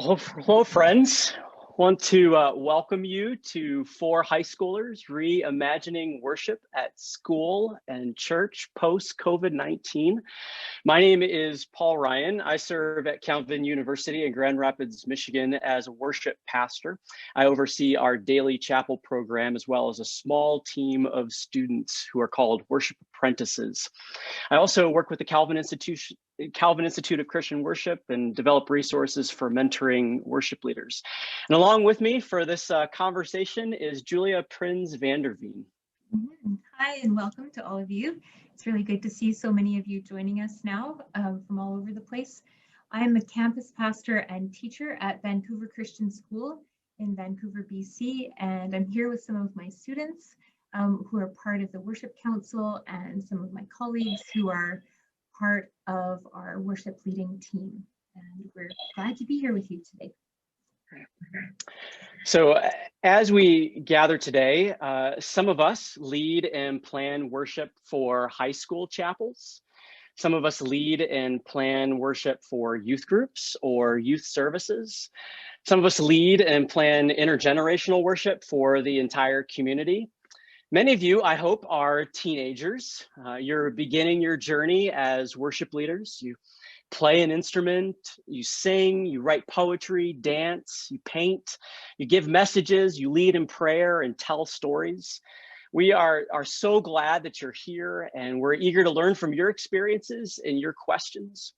Well, hello, friends. Want to welcome you to four high schoolers reimagining worship at school and church post COVID-19. My name is Paul Ryan. I serve at Calvin University in Grand Rapids, Michigan as a worship pastor. I oversee our daily chapel program as well as a small team of students who are called worship apprentices. I also work with the Calvin Institute of Christian Worship and develop resources for mentoring worship leaders. And along with me for this conversation is Julia Prins Vanderveen. Hi, and welcome to all of you. It's really good to see so many of you joining us now from all over the place. I am a campus pastor and teacher at Vancouver Christian School in Vancouver, BC, and I'm here with some of my students who are part of the worship council and some of my colleagues who are part of our worship leading team. And we're glad to be here with you today. So as we gather today, some of us lead and plan worship for high school chapels. Some of us lead and plan worship for youth groups or youth services. Some of us lead and plan intergenerational worship for the entire community. Many of you, I hope, are teenagers. You're beginning your journey as worship leaders. You play an instrument, you sing, you write poetry, dance, you paint, you give messages, you lead in prayer and tell stories. We are so glad that you're here, and we're eager to learn from your experiences and your questions.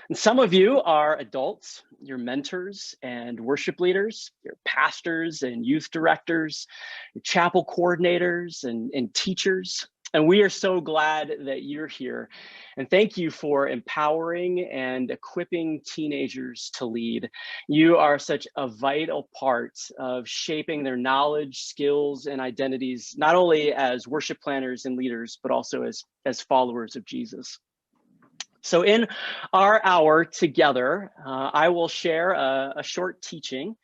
And some of you are adults, you're mentors and worship leaders, you're pastors and youth directors, you're chapel coordinators and teachers. And we are so glad that you're here. And thank you for empowering and equipping teenagers to lead. You are such a vital part of shaping their knowledge, skills, and identities, not only as worship planners and leaders, but also as followers of Jesus. So in our hour together, I will share a short teaching.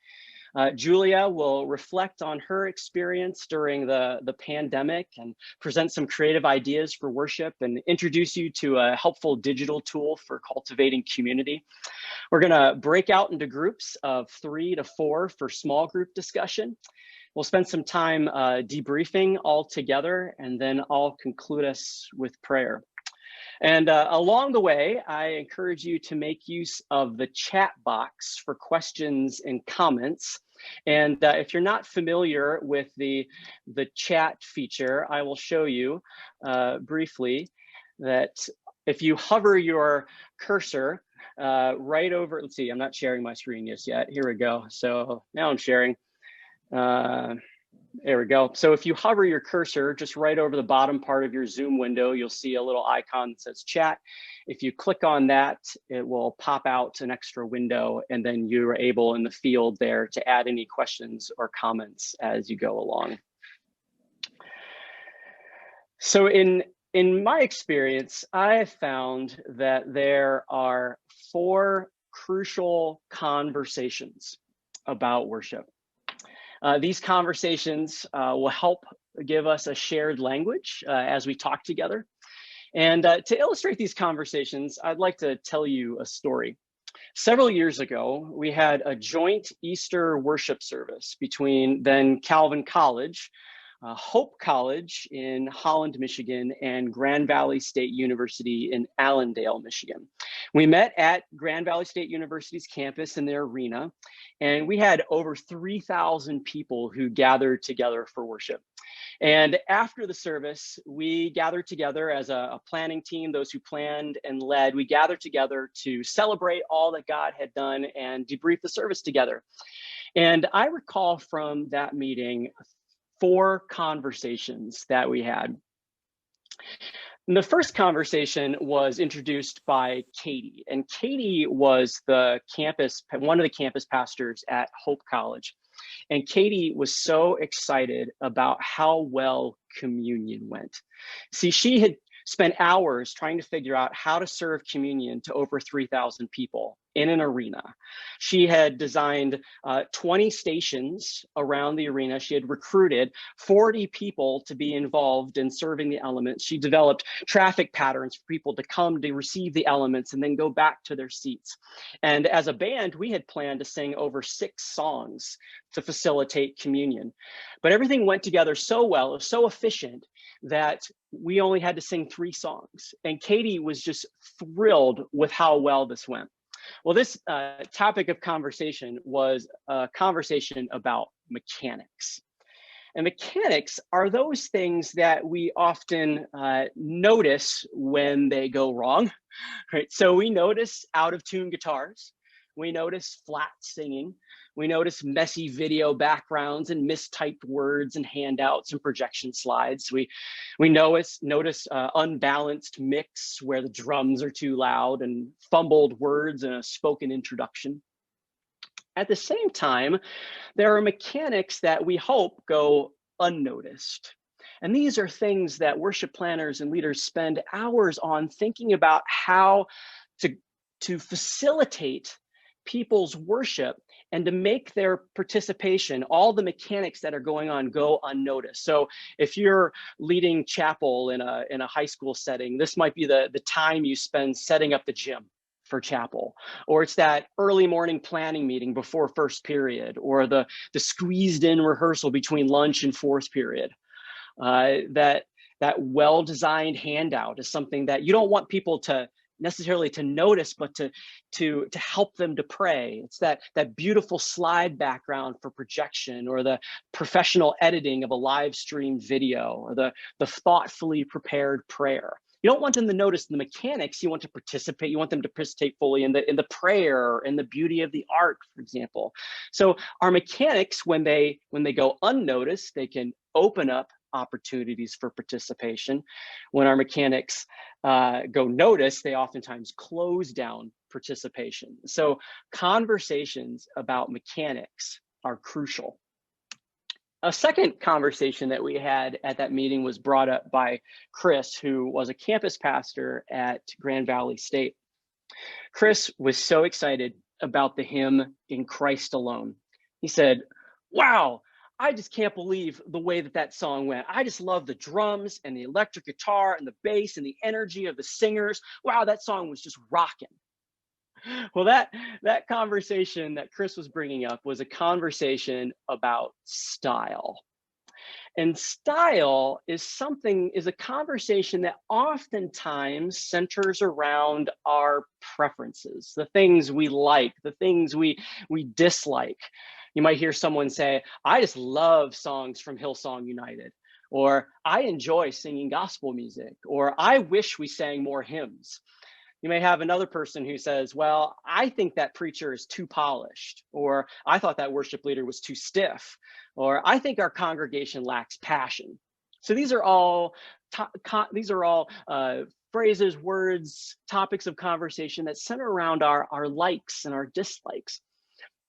Julia will reflect on her experience during the pandemic and present some creative ideas for worship and introduce you to a helpful digital tool for cultivating community. We're gonna break out into groups of 3 to 4 for small group discussion. We'll spend some time debriefing all together, and then I'll conclude us with prayer. And along the way, I encourage you to make use of the chat box for questions and comments. And if you're not familiar with the chat feature, I will show you briefly that if you hover your cursor right over, let's see, I'm not sharing my screen just yet. Here we go. So now I'm sharing. There we go. So if you hover your cursor just right over the bottom part of your Zoom window, you'll see a little icon that says chat. If you click on that, it will pop out an extra window, and then you're able in the field there to add any questions or comments as you go along. So in my experience, I have found that there are 4 crucial conversations about worship. These conversations will help give us a shared language as we talk together. And to illustrate these conversations, I'd like to tell you a story. Several years ago, we had a joint Easter worship service between then Calvin College, Hope College in Holland, Michigan, and Grand Valley State University in Allendale, Michigan. We met at Grand Valley State University's campus in their arena, and we had over 3,000 people who gathered together for worship. And after the service, we gathered together as a planning team, those who planned and led. We gathered together to celebrate all that God had done and debrief the service together. And I recall from that meeting 4 conversations that we had. And the first conversation was introduced by Katie, and Katie was one of the campus pastors at Hope College. And Katie was so excited about how well communion went. See, she had spent hours trying to figure out how to serve communion to over 3,000 people. in an arena. She had designed 20 stations around the arena. She had recruited 40 people to be involved in serving the elements. She developed traffic patterns for people to come to receive the elements and then go back to their seats. And as a band, we had planned to sing over 6 songs to facilitate communion. But everything went together so well, it was so efficient, that we only had to sing 3 songs. And Katie was just thrilled with how well this went. Well, this topic of conversation was a conversation about mechanics. And mechanics are those things that we often notice when they go wrong, right? So we notice out of tune guitars, we notice flat singing, we notice messy video backgrounds and mistyped words and handouts and projection slides. We notice unbalanced mix where the drums are too loud and fumbled words and a spoken introduction. At the same time, there are mechanics that we hope go unnoticed. And these are things that worship planners and leaders spend hours on thinking about how to facilitate people's worship and to make their participation, all the mechanics that are going on, go unnoticed. So if you're leading chapel in a high school setting, this might be the time you spend setting up the gym for chapel, or it's that early morning planning meeting before first period, or the squeezed in rehearsal between lunch and fourth period. That well-designed handout is something that you don't want people to necessarily to notice, but to help them to pray. It's that beautiful slide background for projection, or the professional editing of a live stream video, or the thoughtfully prepared prayer. You don't want them to notice the mechanics. You want to participate. You want them to participate fully in the prayer and the beauty of the art, for example. So our mechanics, when they go unnoticed, they can open up opportunities for participation. When our mechanics go noticed, they oftentimes close down participation. So conversations about mechanics are crucial. A second conversation that we had at that meeting was brought up by Chris, who was a campus pastor at Grand Valley State. Chris was so excited about the hymn "In Christ Alone." He said, "Wow, I just can't believe the way that song went. I just love the drums and the electric guitar and the bass and the energy of the singers. Wow, that song was just rocking." Well, that conversation that Chris was bringing up was a conversation about style. And style is a conversation that oftentimes centers around our preferences, the things we like, the things we dislike. You might hear someone say, "I just love songs from Hillsong United," or "I enjoy singing gospel music," or "I wish we sang more hymns." You may have another person who says, "Well, I think that preacher is too polished," or "I thought that worship leader was too stiff," or "I think our congregation lacks passion." So these are all phrases, words, topics of conversation that center around our likes and our dislikes.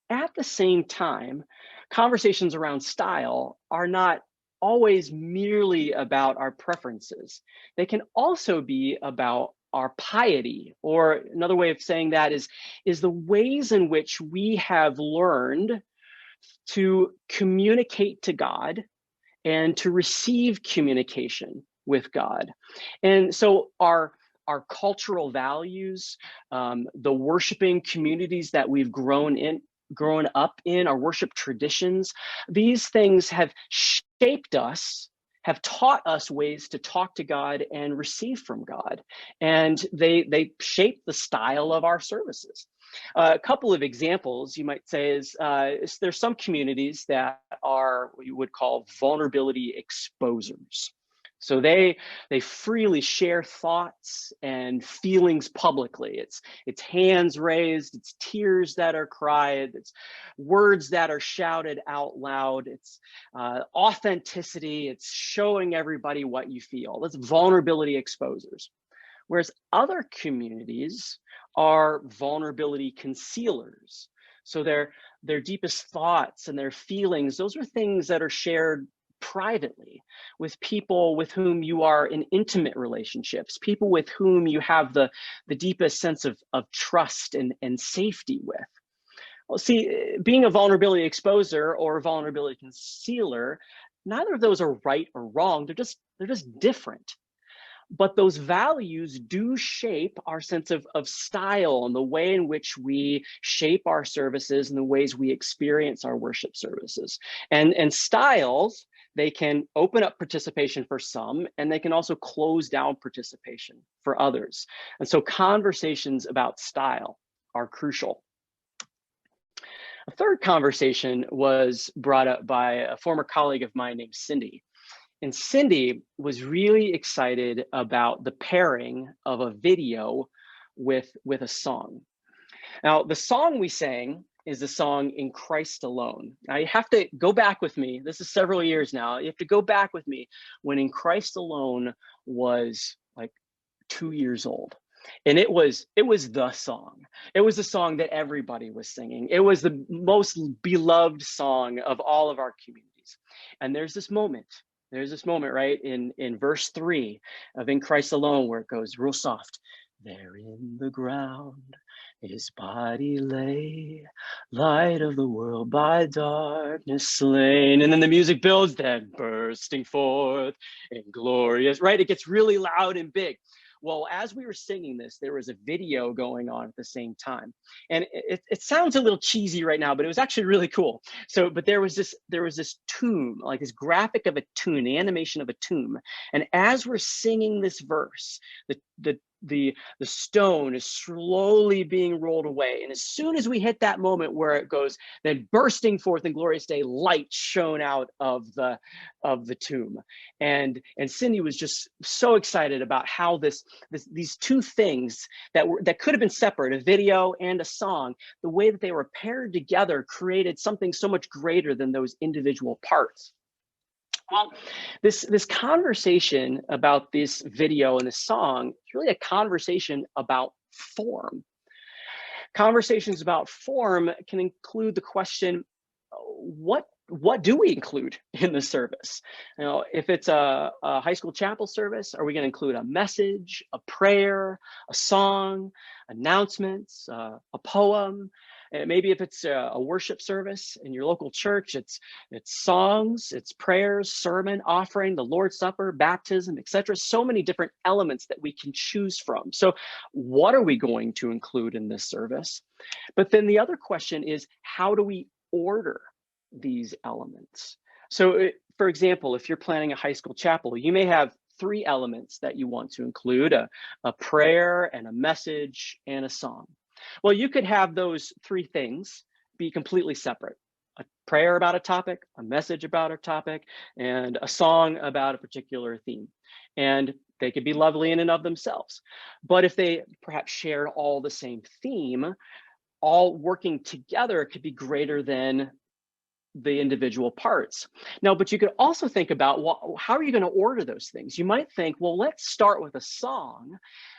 At the same time, conversations around style are not always merely about our preferences. They can also be about our piety, or another way of saying that is the ways in which we have learned to communicate to God and to receive communication with God. And so our cultural values, the worshiping communities that we've grown up in, our worship traditions, these things have shaped us, have taught us ways to talk to God and receive from God. And they shape the style of our services. A couple of examples you might say is there's some communities that are what you would call vulnerability exposers. So they freely share thoughts and feelings publicly. It's hands raised, it's tears that are cried, it's words that are shouted out loud, it's authenticity, it's showing everybody what you feel. That's vulnerability exposers. Whereas other communities are vulnerability concealers. So their deepest thoughts and their feelings, those are things that are shared privately, with people with whom you are in intimate relationships, people with whom you have the deepest sense of trust and safety with. Well, see, being a vulnerability exposer or a vulnerability concealer, neither of those are right or wrong. They're just different. But those values do shape our sense of style and the way in which we shape our services and the ways we experience our worship services. And styles, they can open up participation for some, and they can also close down participation for others. And so conversations about style are crucial. A third conversation was brought up by a former colleague of mine named Cindy. And Cindy was really excited about the pairing of a video with a song. Now, the song we sang is the song In Christ Alone. Now, you have to go back with me. This is several years now. You have to go back with me when In Christ Alone was like 2 years old. And it was the song. It was the song that everybody was singing. It was the most beloved song of all of our communities. And there's this moment, right, in verse 3 of In Christ Alone, where it goes real soft. There in the ground his body lay, light of the world by darkness slain. And then the music builds, then bursting forth in glorious, right? It gets really loud and big. Well, as we were singing this, there was a video going on at the same time. And it sounds a little cheesy right now, but it was actually really cool. So, but there was this tomb, like this graphic of a tomb, the animation of a tomb. And as we're singing this verse, the stone is slowly being rolled away. And as soon as we hit that moment where it goes, then bursting forth in glorious day, light shone out of the tomb. And Cindy was just so excited about how these two things that could have been separate, a video and a song, the way that they were paired together created something so much greater than those individual parts. Well, this conversation about this video and this song is really a conversation about form. Conversations about form can include the question, what do we include in the service? You know, if it's a high school chapel service, are we going to include a message, a prayer, a song, announcements, a poem? And maybe if it's a worship service in your local church, it's songs, it's prayers, sermon, offering, the Lord's Supper, baptism, etc. So many different elements that we can choose from. So what are we going to include in this service? But then the other question is, how do we order these elements? So for example, if you're planning a high school chapel, you may have 3 elements that you want to include, a prayer and a message and a song. Well, you could have those 3 things be completely separate. A prayer about a topic, a message about a topic, and a song about a particular theme. And they could be lovely in and of themselves. But if they perhaps shared all the same theme, all working together could be greater than the individual parts. Now, but you could also think about, well, how are you going to order those things? You might think, well, let's start with a song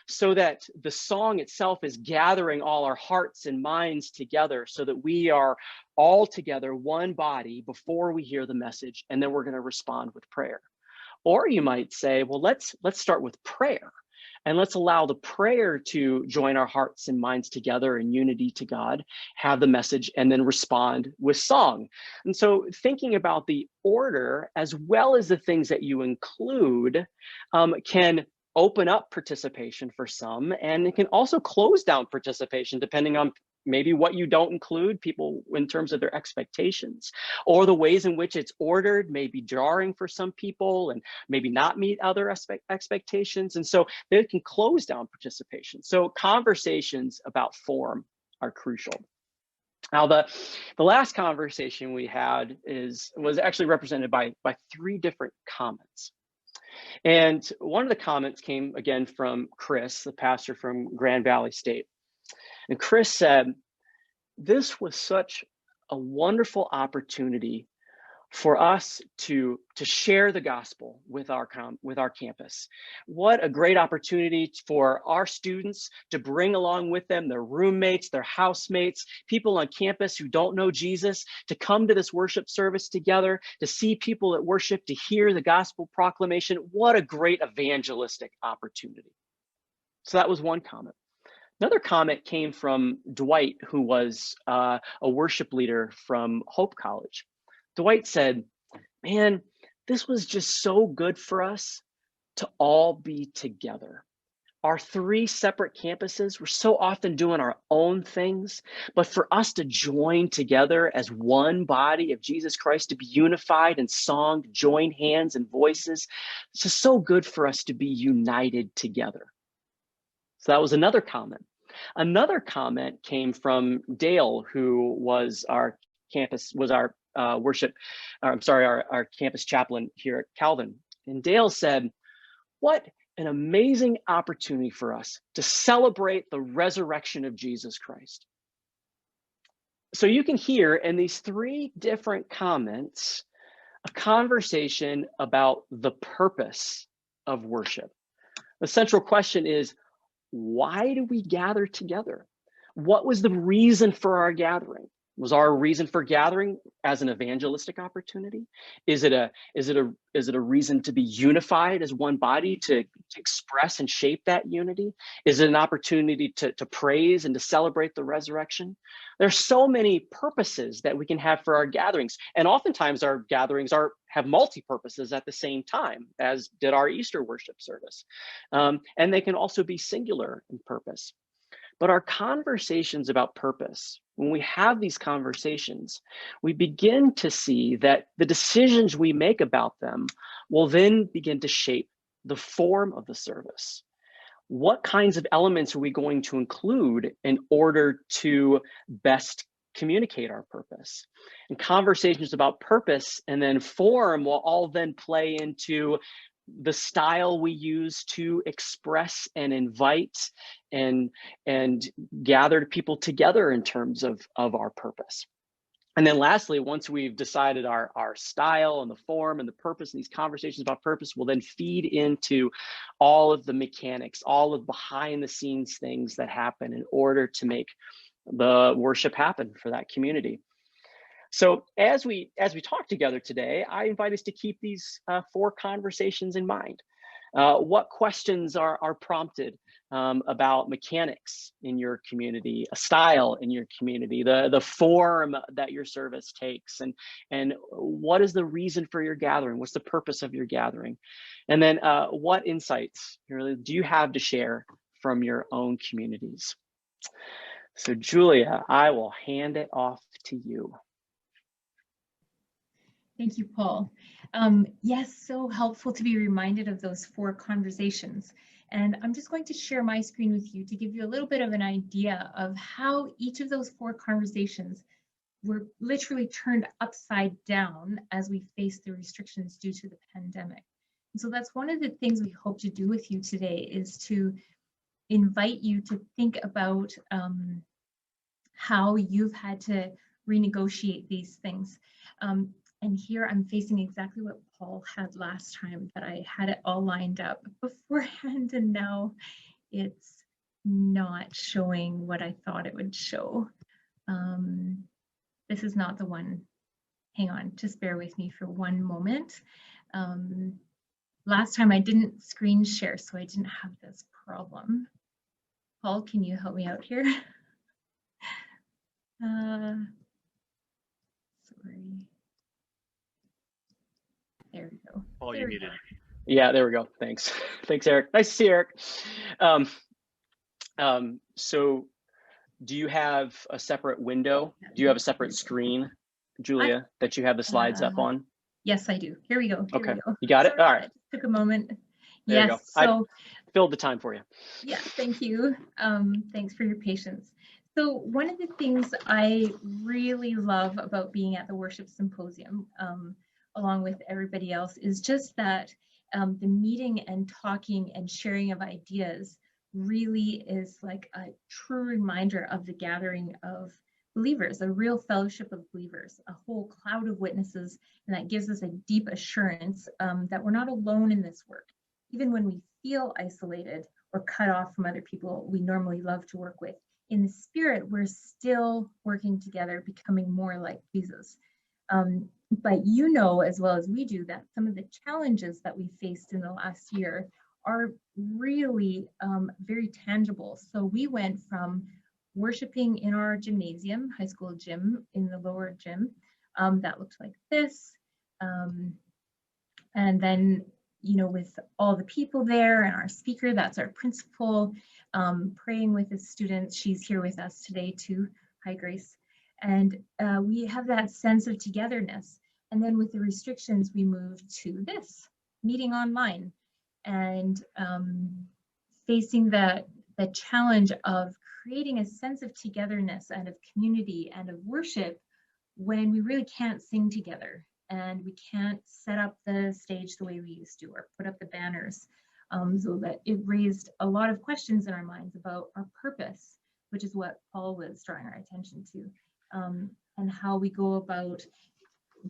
so that the song itself is gathering all our hearts and minds together so that we are all together, one body, before we hear the message, and then we're going to respond with prayer. Or you might say, well, let's start with prayer. And let's allow the prayer to join our hearts and minds together in unity to God, have the message, and then respond with song. And so thinking about the order as well as the things that you include can open up participation for some, and it can also close down participation depending on maybe what you don't include, people in terms of their expectations, or the ways in which it's ordered may be jarring for some people and maybe not meet other expectations. And so they can close down participation. So conversations about form are crucial. Now, the last conversation we had was actually represented by 3 different comments. And one of the comments came again from Chris, the pastor from Grand Valley State. And Chris said, this was such a wonderful opportunity for us to share the gospel with our campus. What a great opportunity for our students to bring along with them their roommates, their housemates, people on campus who don't know Jesus, to come to this worship service together, to see people at worship, to hear the gospel proclamation. What a great evangelistic opportunity. So that was one comment. Another comment came from Dwight, who was a worship leader from Hope College. Dwight said, man, this was just so good for us to all be together. Our 3 separate campuses were so often doing our own things, but for us to join together as one body of Jesus Christ, to be unified in song, to join hands and voices, it's just so good for us to be united together. So that was another comment. Another comment came from Dale, who was our campus chaplain here at Calvin. And Dale said, what an amazing opportunity for us to celebrate the resurrection of Jesus Christ. So you can hear in these 3 different comments a conversation about the purpose of worship. The central question is, why do we gather together? What was the reason for our gathering? Was our reason for gathering as an evangelistic opportunity? Is it a reason to be unified as one body, to express and shape that unity? Is it an opportunity to praise and to celebrate the resurrection? There's so many purposes that we can have for our gatherings, and oftentimes our gatherings have multi-purposes at the same time, as did our Easter worship service, and they can also be singular in purpose. But our conversations about purpose, when we have these conversations, we begin to see that the decisions we make about them will then begin to shape the form of the service. What kinds of elements are we going to include in order to best communicate our purpose? And conversations about purpose and then form will all then play into the style we use to express and invite and gather people together in terms of our purpose. And then lastly, once we've decided our style and the form and the purpose, and these conversations about purpose will then feed into all of the mechanics, all of behind the scenes things that happen in order to make the worship happen for that community. So as we talk together today, I invite us to keep these 4 conversations in mind. What questions are prompted about mechanics in your community, a style in your community, the form that your service takes, and what is the reason for your gathering? What's the purpose of your gathering? And then what insights do you have to share from your own communities? So Julia, I will hand it off to you. Thank you, Paul. Yes, so helpful to be reminded of those 4 conversations. And I'm just going to share my screen with you to give you a little bit of an idea of how each of those 4 conversations were literally turned upside down as we face the restrictions due to the pandemic. And so that's one of the things we hope to do with you today, is to invite you to think about how you've had to renegotiate these things. And here I'm facing exactly what Paul had last time, that I had it all lined up beforehand, and now it's not showing what I thought it would show. This is not the one. Hang on, just bear with me for one moment. Last time I didn't screen share, so I didn't have this problem. Paul, can you help me out here? Sorry. There we go. Paul, you muted. Yeah, there we go. Thanks. Thanks, Eric. Nice to see Eric. So do you have a separate window? Do you have a separate screen, Julia, that you have the slides up on? Yes, I do. Here we go. Okay, you got it? All right. Took a moment. There you go. So I filled the time for you. yeah, thank you. Thanks for your patience. So one of the things I really love about being at the Worship Symposium, along with everybody else, is just that the meeting and talking and sharing of ideas really is like a true reminder of the gathering of believers, a real fellowship of believers, a whole cloud of witnesses, and that gives us a deep assurance that we're not alone in this work. Even when we feel isolated or cut off from other people we normally love to work with, in the Spirit, we're still working together, becoming more like Jesus. But you know as well as we do that some of the challenges that we faced in the last year are really very tangible. So we went from worshiping in our gymnasium, high school gym, in the lower gym, that looked like this. And then, you know, with all the people there and our speaker, that's our principal, praying with the students. She's here with us today too. Hi, Grace. And we have that sense of togetherness. And then with the restrictions, we moved to this, meeting online, and facing the challenge of creating a sense of togetherness and of community and of worship when we really can't sing together and we can't set up the stage the way we used to or put up the banners. So that it raised a lot of questions in our minds about our purpose, which is what Paul was drawing our attention to, and how we go about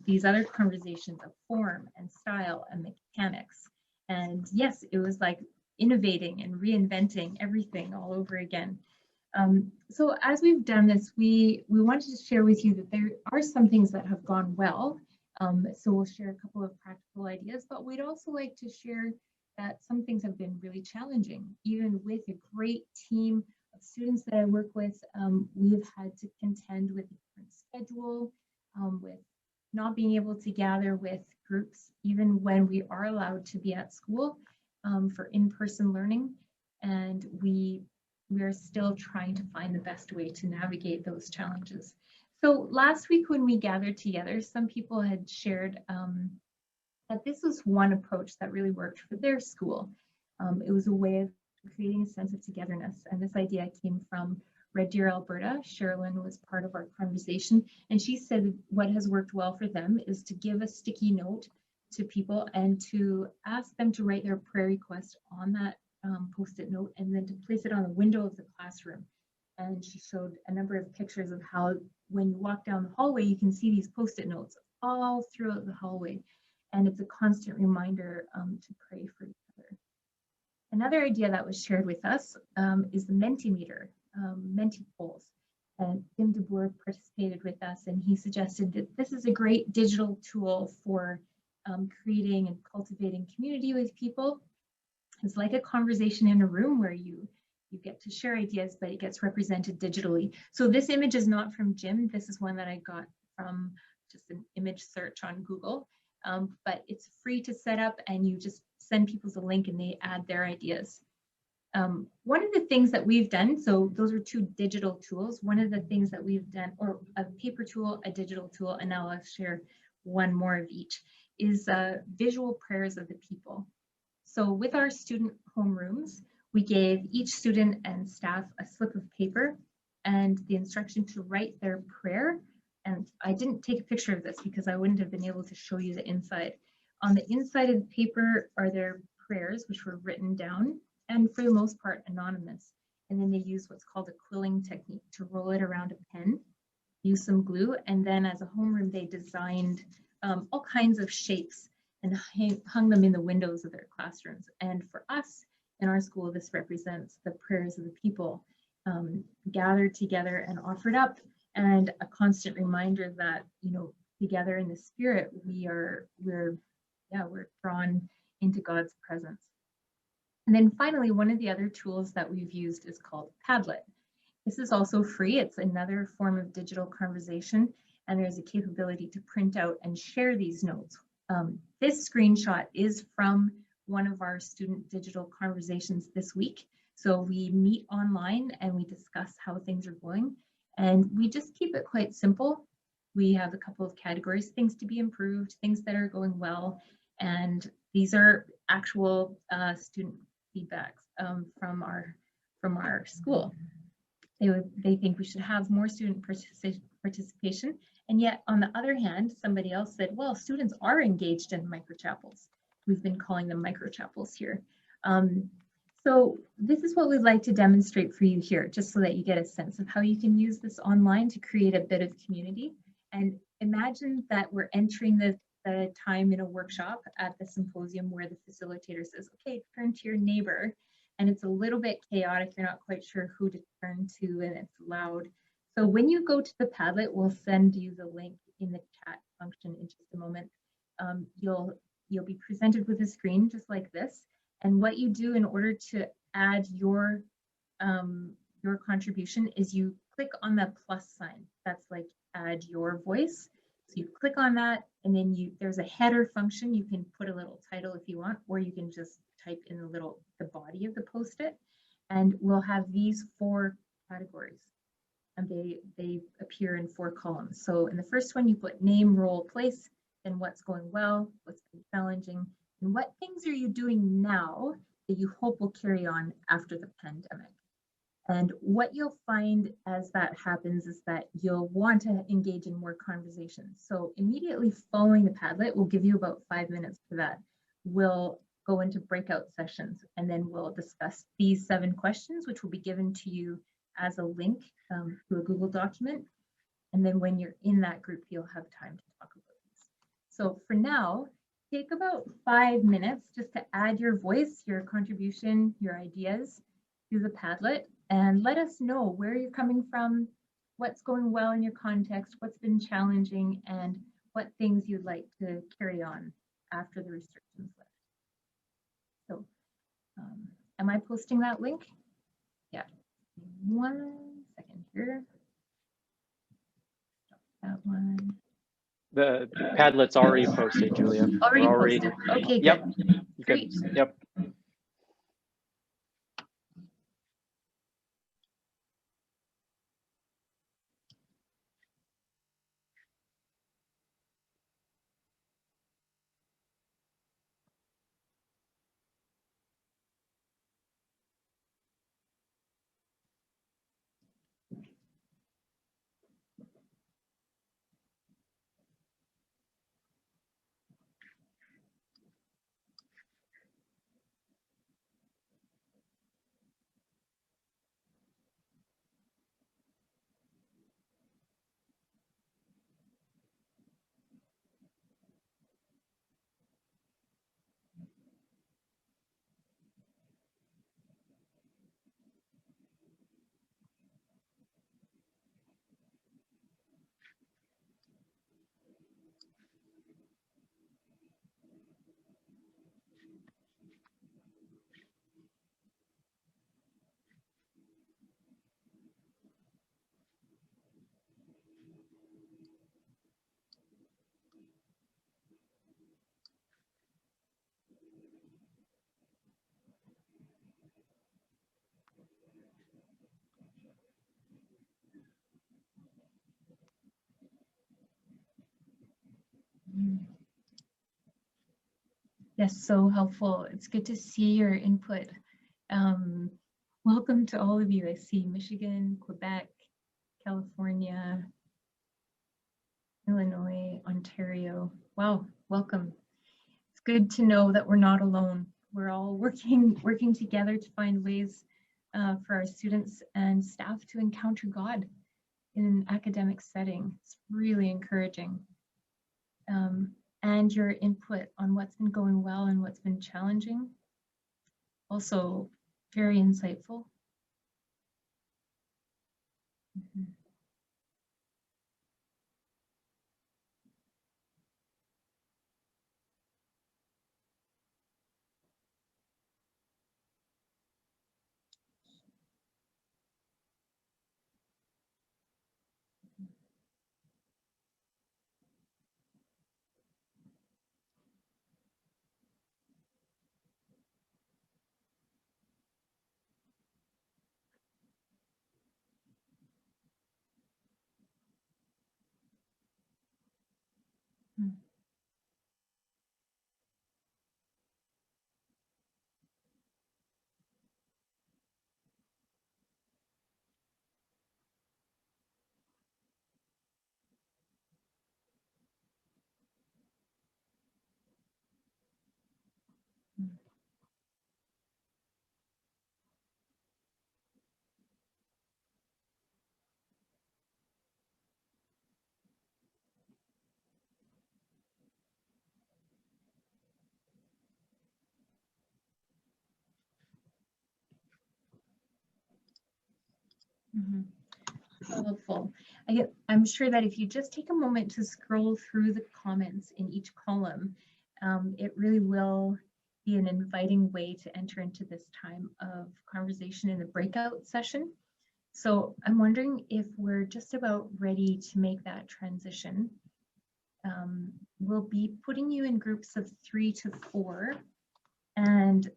these other conversations of form and style and mechanics. And yes, it was like innovating and reinventing everything all over again. So as we've done this, we wanted to share with you that there are some things that have gone well. So we'll share a couple of practical ideas, but we'd also like to share that some things have been really challenging. Even with a great team of students that I work with, we've had to contend with a different schedule, with not being able to gather with groups, even when we are allowed to be at school for in-person learning. And we are still trying to find the best way to navigate those challenges. So last week when we gathered together, some people had shared that this was one approach that really worked for their school. It was a way of creating a sense of togetherness. And this idea came from Red Deer, Alberta. Sherilyn was part of our conversation, and she said what has worked well for them is to give a sticky note to people and to ask them to write their prayer request on that post-it note and then to place it on the window of the classroom. And she showed a number of pictures of how when you walk down the hallway, you can see these post-it notes all throughout the hallway. And it's a constant reminder to pray for each other. Another idea that was shared with us is the Mentimeter, Menti polls. And Tim DeBoer participated with us, and he suggested that this is a great digital tool for creating and cultivating community with people. It's like a conversation in a room where you get to share ideas, but it gets represented digitally. So this image is not from Jim. This is one that I got from just an image search on Google. But it's free to set up, and you just send people the link and they add their ideas. One of the things that we've done, so those are two digital tools. One of the things that we've done, or a paper tool, a digital tool, and now I'll share one more of each, is visual prayers of the people. So with our student homerooms, we gave each student and staff a slip of paper and the instruction to write their prayer. And I didn't take a picture of this because I wouldn't have been able to show you the inside. On the inside of the paper are their prayers, which were written down, and for the most part anonymous. And then they use what's called a quilling technique to roll it around a pen, use some glue, and then as a homeroom they designed all kinds of shapes and hung them in the windows of their classrooms. And for us in our school, this represents the prayers of the people gathered together and offered up, and a constant reminder that, you know, together in the Spirit, we're drawn into God's presence. And then finally, one of the other tools that we've used is called Padlet. This is also free. It's another form of digital conversation, and there's a capability to print out and share these notes. This screenshot is from one of our student digital conversations this week. So we meet online and we discuss how things are going, and we just keep it quite simple. We have a couple of categories: things to be improved, things that are going well, and these are actual student feedbacks from our school. They think we should have more student participation, and yet on the other hand, somebody else said, well, students are engaged in microchapels. We've been calling them microchapels here. So this is what we'd like to demonstrate for you here, just so that you get a sense of how you can use this online to create a bit of community. And imagine that we're entering the time in a workshop at the symposium where the facilitator says, okay, turn to your neighbor. And it's a little bit chaotic. You're not quite sure who to turn to, and it's loud. So when you go to the Padlet, we'll send you the link in the chat function in just a moment. You'll be presented with a screen just like this. And what you do in order to add your contribution is you click on the plus sign. That's like add your voice. So you click on that, and then there's a header function. You can put a little title if you want, or you can just type in the body of the post-it. And we'll have these 4 categories. And they appear in 4 columns. So in the first one, you put name, role, place, then what's going well, what's been challenging, and what things are you doing now that you hope will carry on after the pandemic. And what you'll find as that happens is that you'll want to engage in more conversations. So immediately following the Padlet, we'll give you about 5 minutes for that. We'll go into breakout sessions, and then we'll discuss these 7 questions, which will be given to you as a link to a Google document. And then when you're in that group, you'll have time to talk about this. So for now, take about 5 minutes just to add your voice, your contribution, your ideas to the Padlet, and let us know where you're coming from, what's going well in your context, what's been challenging, and what things you'd like to carry on after the restrictions lift. So am I posting that link? Yeah. 1 second here. That one. The Padlet's already posted, Julia. Already posted. Okay, yep. Good. Great. Yep. Yes, so helpful. It's good to see your input. Welcome to all of you. I see Michigan, Quebec, California, Illinois, Ontario. Wow, welcome. It's good to know that we're not alone. We're all working together to find ways for our students and staff to encounter God in an academic setting. It's really encouraging. And your input on what's been going well and what's been challenging. Also very insightful. Mm-hmm. Mhm. So helpful. I'm sure that if you just take a moment to scroll through the comments in each column, it really will be an inviting way to enter into this time of conversation in the breakout session. So I'm wondering if we're just about ready to make that transition. We'll be putting you in groups of 3 to 4, and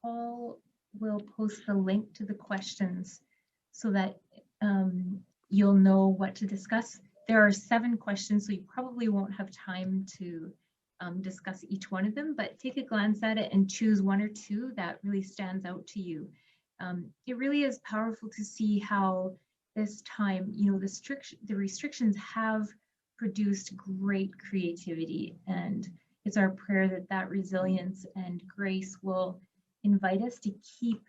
Paul will post the link to the questions so that you'll know what to discuss. There are 7 questions, so you probably won't have time to discuss each one of them, but take a glance at it and choose 1 or 2 that really stands out to you. It really is powerful to see how this time, you know, the restrictions have produced great creativity, and it's our prayer that that resilience and grace will invite us to keep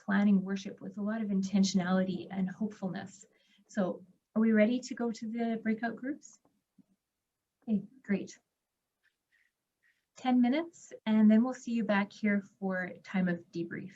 planning worship with a lot of intentionality and hopefulness. So are we ready to go to the breakout groups? Okay, great. 10 minutes, and then we'll see you back here for time of debrief.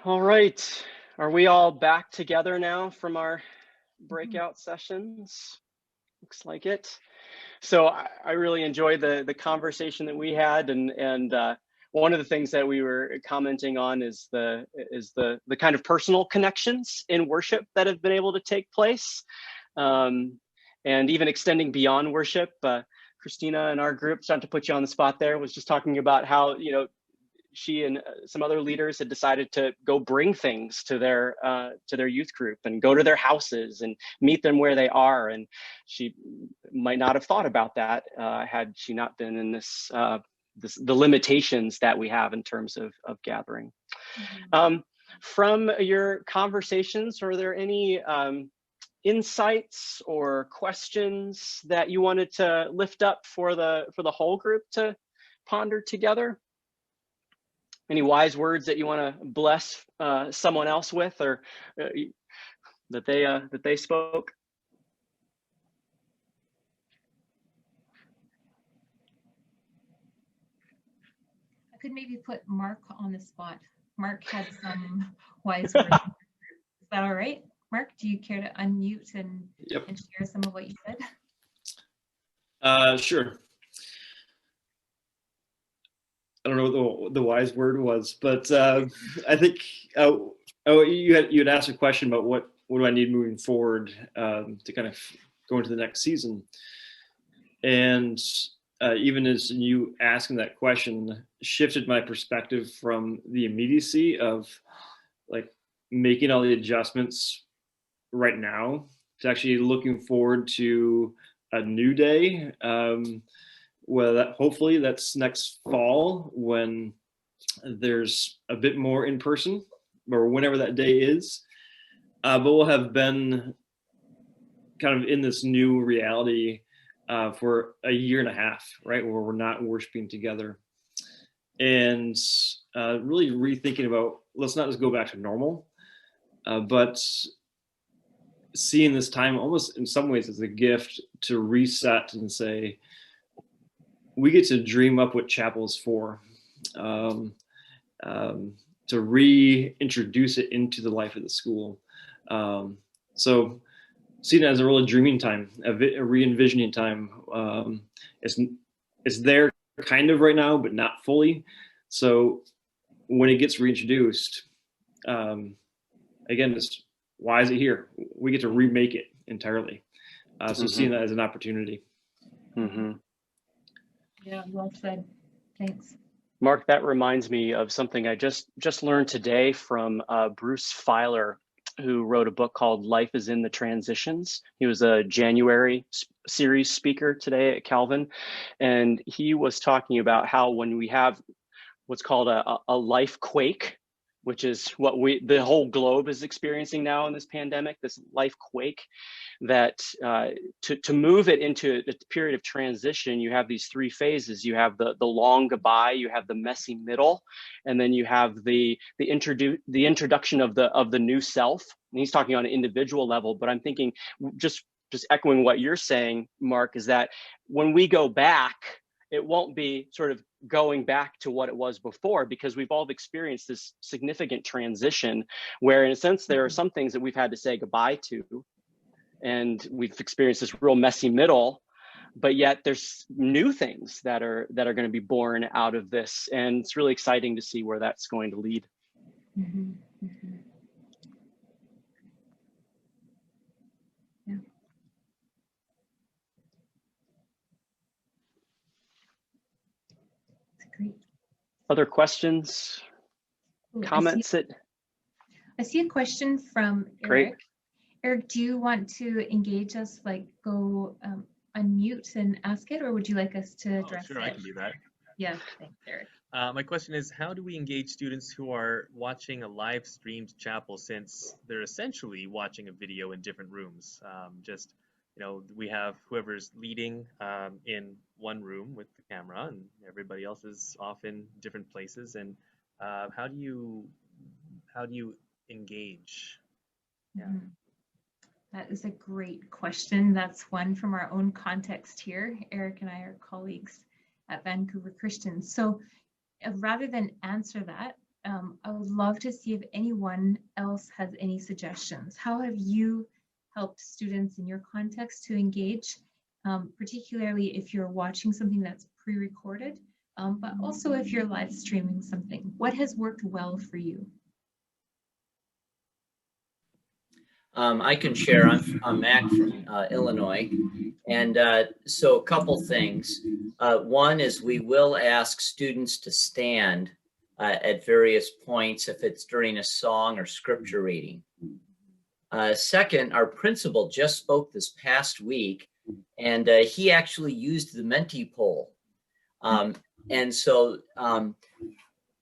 All right, are we all back together now from our breakout sessions? Looks like it. So I really enjoyed the conversation that we had, and one of the things that we were commenting on is the kind of personal connections in worship that have been able to take place, and even extending beyond worship. Christina in our group, not to put you on the spot there, was just talking about how, you know, she and some other leaders had decided to go bring things to their youth group and go to their houses and meet them where they are. And she might not have thought about that had she not been in the limitations that we have in terms of gathering. Mm-hmm. From your conversations, are there any insights or questions that you wanted to lift up for the whole group to ponder together? Any wise words that you want to bless someone else with, or that they spoke? I could maybe put Mark on the spot. Mark had some wise words. Is that all right? Mark, do you care to unmute and share some of what you said? Sure. I don't know what the wise word was, but I think you had asked a question about what do I need moving forward to kind of go into the next season, and even as you asking that question shifted my perspective from the immediacy of like making all the adjustments right now to actually looking forward to a new day. Well, hopefully that's next fall when there's a bit more in person, or whenever that day is. But we'll have been kind of in this new reality for a year and a half, right, where we're not worshiping together, and really rethinking about, let's not just go back to normal, but seeing this time almost in some ways as a gift to reset and say, we get to dream up what chapel is for, to reintroduce it into the life of the school. So seeing it as a really dreaming time, a re-envisioning time. It's there kind of right now, but not fully. So when it gets reintroduced, again, it's, why is it here? We get to remake it entirely. So seeing that as an opportunity. Yeah, well said. Thanks. Mark, that reminds me of something I just learned today from Bruce Feiler, who wrote a book called Life is in the Transitions. He was a January series speaker today at Calvin, and he was talking about how when we have what's called a life quake, which is what the whole globe is experiencing now in this pandemic, this life quake, that to move it into a period of transition, you have these three phases. You have the long goodbye, you have the messy middle, and then you have the introduction of the new self. And he's talking on an individual level, but I'm thinking, just echoing what you're saying, Mark, is that when we go back, it won't be sort of going back to what it was before, because we've all experienced this significant transition where, in a sense, there are some things that we've had to say goodbye to, and we've experienced this real messy middle, but yet there's new things that are going to be born out of this, and it's really exciting to see where that's going to lead. Yeah. Great. Other questions, comments? I see a question from Eric. Great. Eric, do you want to engage us, like go unmute and ask it, or would you like us to address it? Sure, I can do that. Yeah, thanks, Eric. My question is, how do we engage students who are watching a live streamed chapel, since they're essentially watching a video in different rooms? We have whoever's leading in one room with the camera, and everybody else is off in different places. And how do you engage? Yeah. That is a great question. That's one from our own context here. Eric and I are colleagues at Vancouver Christian. So rather than answer that, I would love to see if anyone else has any suggestions. How have you helped students in your context to engage, particularly if you're watching something that's pre-recorded, but also if you're live streaming something? What has worked well for you? I can share. I'm Mac from Illinois, and so a couple things. One is we will ask students to stand at various points if it's during a song or scripture reading. Second, our principal just spoke this past week, and he actually used the Menti poll. And so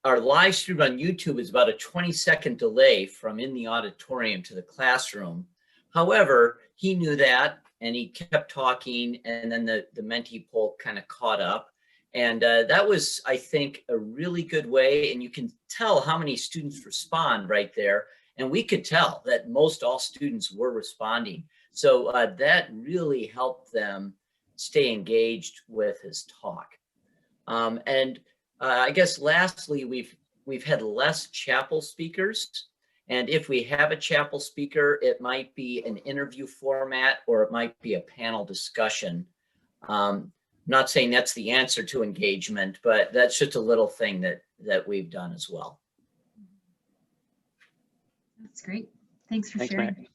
our live stream on YouTube is about a 20-second delay from in the auditorium to the classroom. However, he knew that, and he kept talking, and then the Menti poll kind of caught up. And that was, I think, a really good way. And you can tell how many students respond right there. And we could tell that most all students were responding. So that really helped them stay engaged with his talk. I guess lastly, we've had less chapel speakers. And if we have a chapel speaker, it might be an interview format, or it might be a panel discussion. I'm not saying that's the answer to engagement, but that's just a little thing that we've done as well. That's great. Thanks for sharing.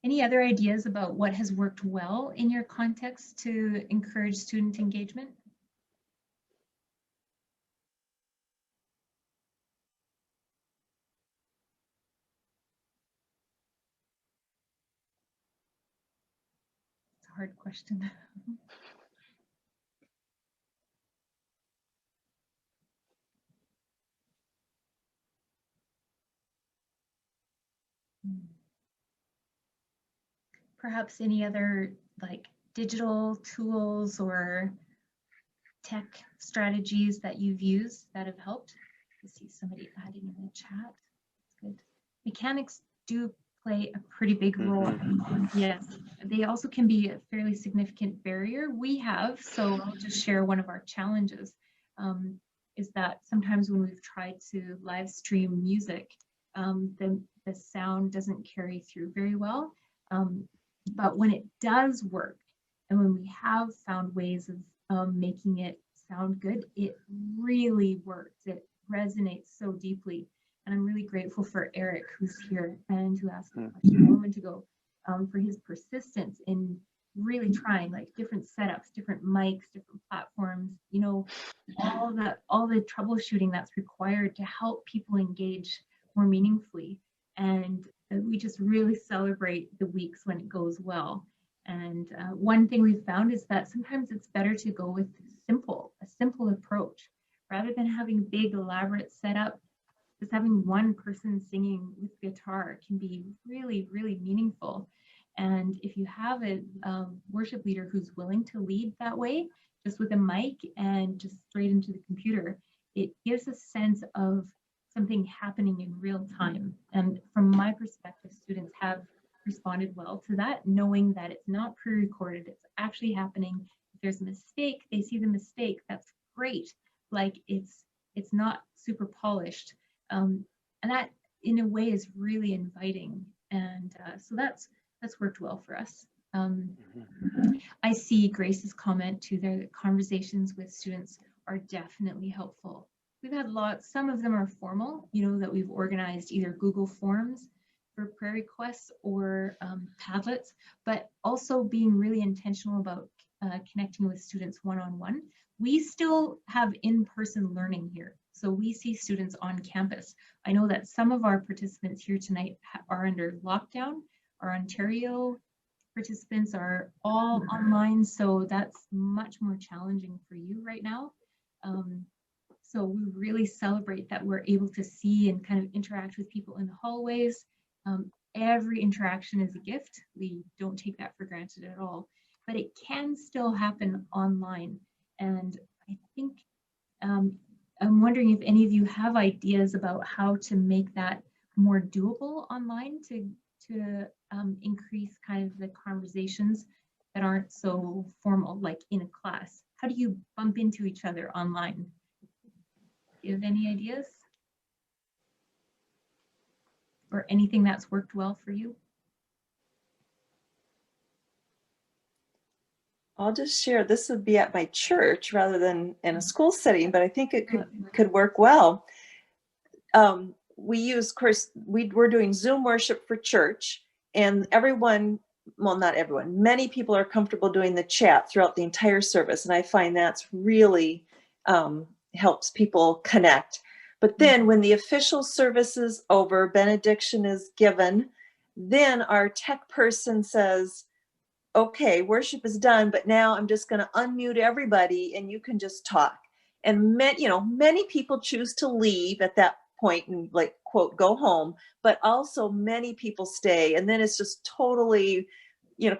Any other ideas about what has worked well in your context to encourage student engagement? It's a hard question. Perhaps any other like digital tools or tech strategies that you've used that have helped? I see somebody adding in the chat. That's good. Mechanics do play a pretty big role. Yes, they also can be a fairly significant barrier. We have, so I'll just share one of our challenges, is that sometimes when we've tried to live stream music, the sound doesn't carry through very well. But when it does work, and when we have found ways of making it sound good, it really works. It resonates so deeply. And I'm really grateful for Eric, who's here and who asked a question a moment ago, for his persistence in really trying like different setups, different mics, different platforms, you know, all the troubleshooting that's required to help people engage more meaningfully. And we just really celebrate the weeks when it goes well. And one thing we've found is that sometimes it's better to go with a simple approach rather than having big elaborate setup. Just having one person singing with guitar can be really, really meaningful. And if you have a worship leader who's willing to lead that way, just with a mic and just straight into the computer, it gives a sense of something happening in real time. And from my perspective, students have responded well to that, knowing that it's not pre-recorded, it's actually happening. If there's a mistake, they see the mistake, that's great. Like it's not super polished. And that in a way is really inviting. And so that's worked well for us. I see Grace's comment too, the conversations with students are definitely helpful. We've had lots, some of them are formal, you know, that we've organized either Google Forms for prayer requests or Padlets, but also being really intentional about connecting with students one-on-one. We still have in-person learning here. So we see students on campus. I know that some of our participants here tonight are under lockdown. Our Ontario participants are all online, so that's much more challenging for you right now. So we really celebrate that we're able to see and kind of interact with people in the hallways. Every interaction is a gift. We don't take that for granted at all, but it can still happen online. And I think, I'm wondering if any of you have ideas about how to make that more doable online to increase kind of the conversations that aren't so formal, like in a class. How do you bump into each other online? Do you have any ideas? Or anything that's worked well for you? I'll just share, this would be at my church rather than in a school setting, but I think it could work well. We use, of course, we're doing Zoom worship for church, and everyone, well, not everyone, many people are comfortable doing the chat throughout the entire service. And I find that's really helps people connect. But then when the official service is over, benediction is given, then our tech person says, okay, worship is done, but now I'm just going to unmute everybody and you can just talk. And many people choose to leave at that point and like, quote, go home, but also many people stay. And then it's just totally,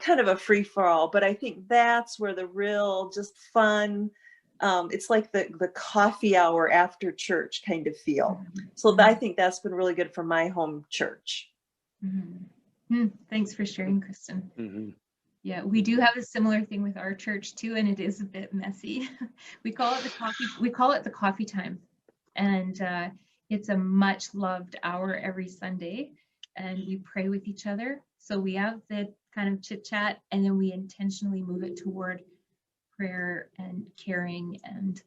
kind of a free for all. But I think that's where the real just fun, it's like the coffee hour after church kind of feel. So I think that's been really good for my home church. Thanks for sharing, Kristen. Yeah, we do have a similar thing with our church too, and it is a bit messy. We call it the coffee time, and it's a much loved hour every Sunday, and we pray with each other. So we have the kind of chit chat, and then we intentionally move it toward prayer and caring, and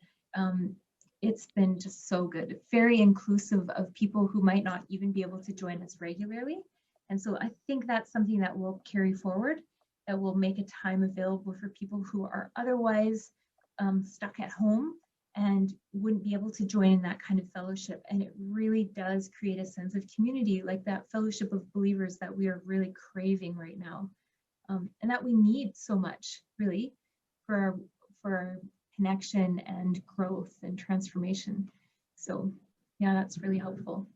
it's been just so good. Very inclusive of people who might not even be able to join us regularly, and so I think that's something that will carry forward. That will make a time available for people who are otherwise stuck at home and wouldn't be able to join in that kind of fellowship. And it really does create a sense of community, like that fellowship of believers that we are really craving right now, and that we need so much, really, for our connection and growth and transformation. So yeah, that's really helpful.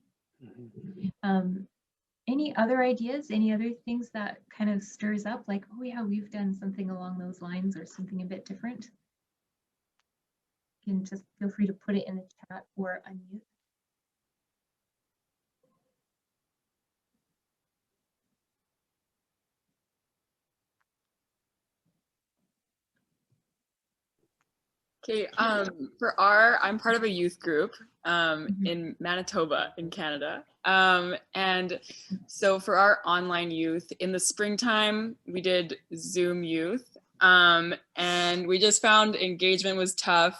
Any other ideas, any other things that kind of stirs up like, oh yeah, we've done something along those lines or something a bit different? You can just feel free to put it in the chat or unmute. Okay, I'm part of a youth group in Manitoba in Canada. And so for our online youth, in the springtime, we did Zoom youth. And we just found engagement was tough.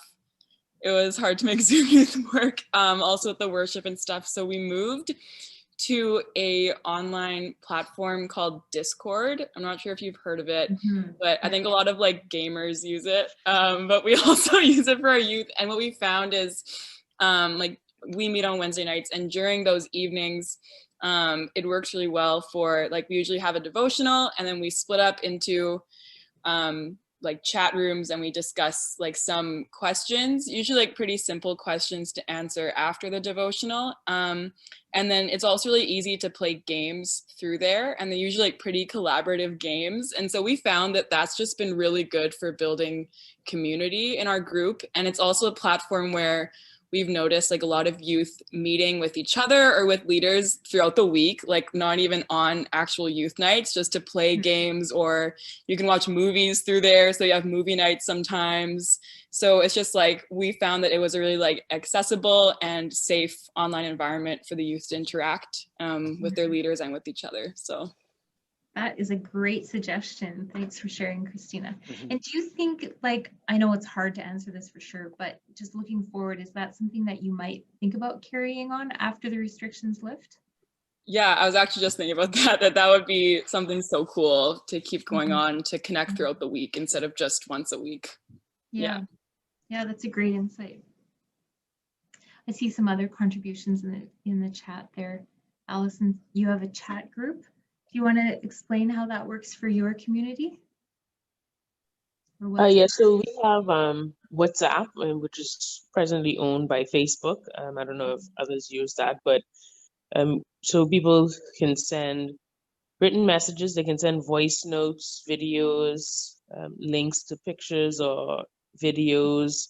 It was hard to make Zoom youth work, also with the worship and stuff. So we moved to a online platform called Discord. I'm not sure if you've heard of it, but I think a lot of like gamers use it. But we also use it for our youth. And what we found is like we meet on Wednesday nights, and during those evenings, it works really well for like, we usually have a devotional and then we split up into like chat rooms, and we discuss like some questions, usually like pretty simple questions to answer after the devotional. And then it's also really easy to play games through there, and they're usually like pretty collaborative games. And so we found that that's just been really good for building community in our group. And it's also a platform where we've noticed like a lot of youth meeting with each other or with leaders throughout the week, like not even on actual youth nights, just to play games, or you can watch movies through there. So you have movie nights sometimes. So it's just like, we found that it was a really like accessible and safe online environment for the youth to interact with their leaders and with each other. So that is a great suggestion. Thanks for sharing, Christina. And do you think, like, I know it's hard to answer this for sure, but just looking forward, is that something that you might think about carrying on after the restrictions lift? Yeah, I was actually just thinking about that would be something so cool to keep going on, to connect throughout the week instead of just once a week. Yeah, that's a great insight. I see some other contributions in the chat there. Allison, you have a chat group. Do you want to explain how that works for your community? Yeah, so we have WhatsApp, which is presently owned by Facebook. I don't know if others use that, but so people can send written messages, they can send voice notes, videos, links to pictures or videos,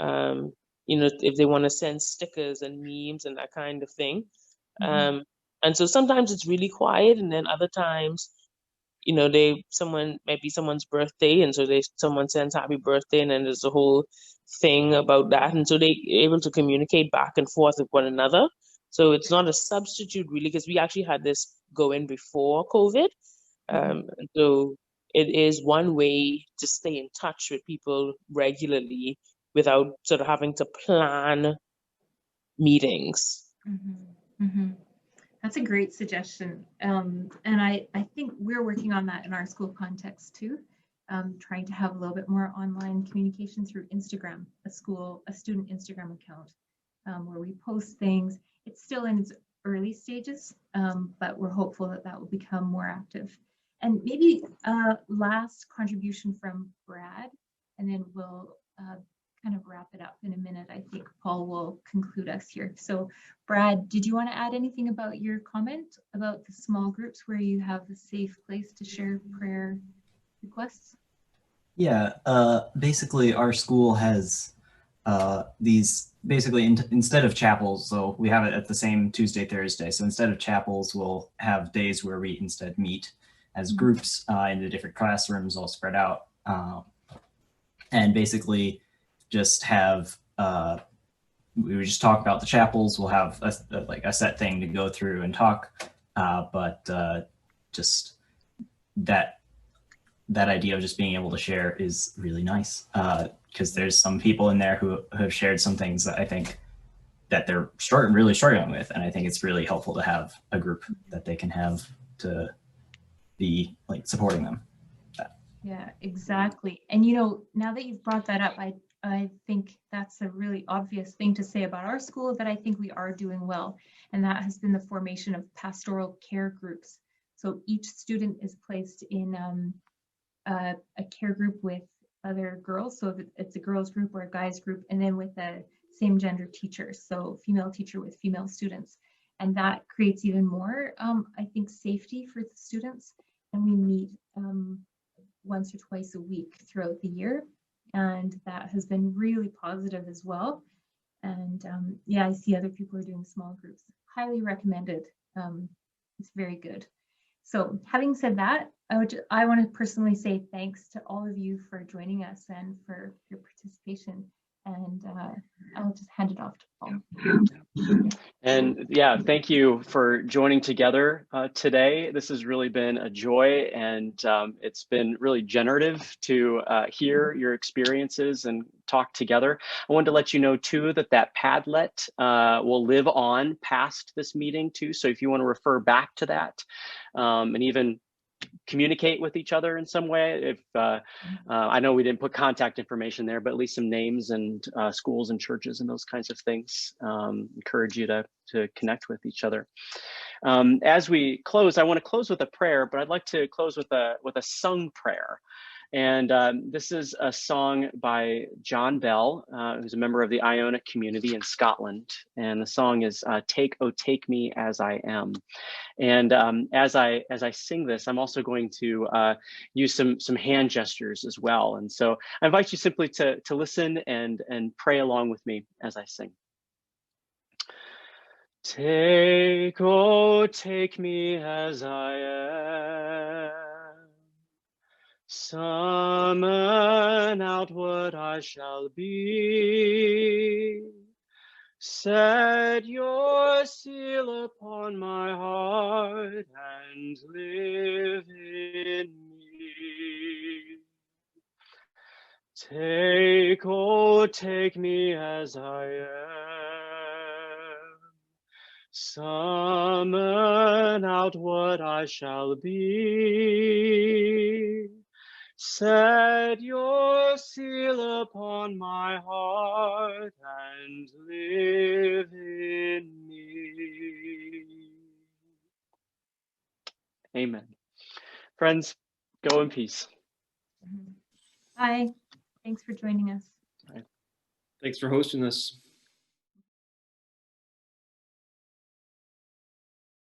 you know, if they want to send stickers and memes and that kind of thing. And so sometimes it's really quiet, and then other times, you know, might be someone's birthday, and so someone sends happy birthday, and then there's a whole thing about that, and so they're able to communicate back and forth with one another. So it's not a substitute really, because we actually had this going before COVID. And so it is one way to stay in touch with people regularly without sort of having to plan meetings. That's a great suggestion. And I think we're working on that in our school context too, trying to have a little bit more online communication through Instagram, a student Instagram account, where we post things. It's still in its early stages, but we're hopeful that that will become more active. And maybe last contribution from Brad, and then we'll kind of wrap it up in a minute. I think Paul will conclude us here. So Brad, did you want to add anything about your comment about the small groups where you have a safe place to share prayer requests? Yeah, basically our school has these, basically instead of chapels, so we have it at the same Tuesday, Thursday. So instead of chapels, we'll have days where we instead meet as groups in the different classrooms all spread out. And basically just have, we would just talk about the chapels. We'll have a set thing to go through and talk, but just that idea of just being able to share is really nice, because there's some people in there who have shared some things that I think that they're really struggling with, and I think it's really helpful to have a group that they can have to be like supporting them. Yeah, exactly. And you know, now that you've brought that up, I think that's a really obvious thing to say about our school that I think we are doing well, and that has been the formation of pastoral care groups. So each student is placed in a care group with other girls, so it's a girls group or a guys group, and then with a same gender teacher, so female teacher with female students. And that creates even more, I think, safety for the students. And we meet once or twice a week throughout the year. And that has been really positive as well. And yeah, I see other people are doing small groups. Highly recommended. It's very good. So having said that, I want to personally say thanks to all of you for joining us and for your participation. And I'll just hand it off to Paul. And yeah, thank you for joining together today. This has really been a joy, and it's been really generative to hear your experiences and talk together. I wanted to let you know too that Padlet will live on past this meeting too. So if you want to refer back to that and even communicate with each other in some way. If I know we didn't put contact information there, but at least some names and schools and churches and those kinds of things. Encourage you to connect with each other. As we close, I want to close with a prayer, but I'd like to close with a sung prayer. And this is a song by John Bell, who's a member of the Iona community in Scotland. And the song is Take, Oh, Take Me As I Am. And as I sing this, I'm also going to use some hand gestures as well. And so I invite you simply to listen and pray along with me as I sing. Take, oh, take me as I am. Summon out what I shall be. Set your seal upon my heart and live in me. Take, oh, take me as I am. Summon out what I shall be. Set your seal upon my heart and live in me. Amen. Friends, go in peace. Bye. Thanks for joining us. Thanks for hosting this.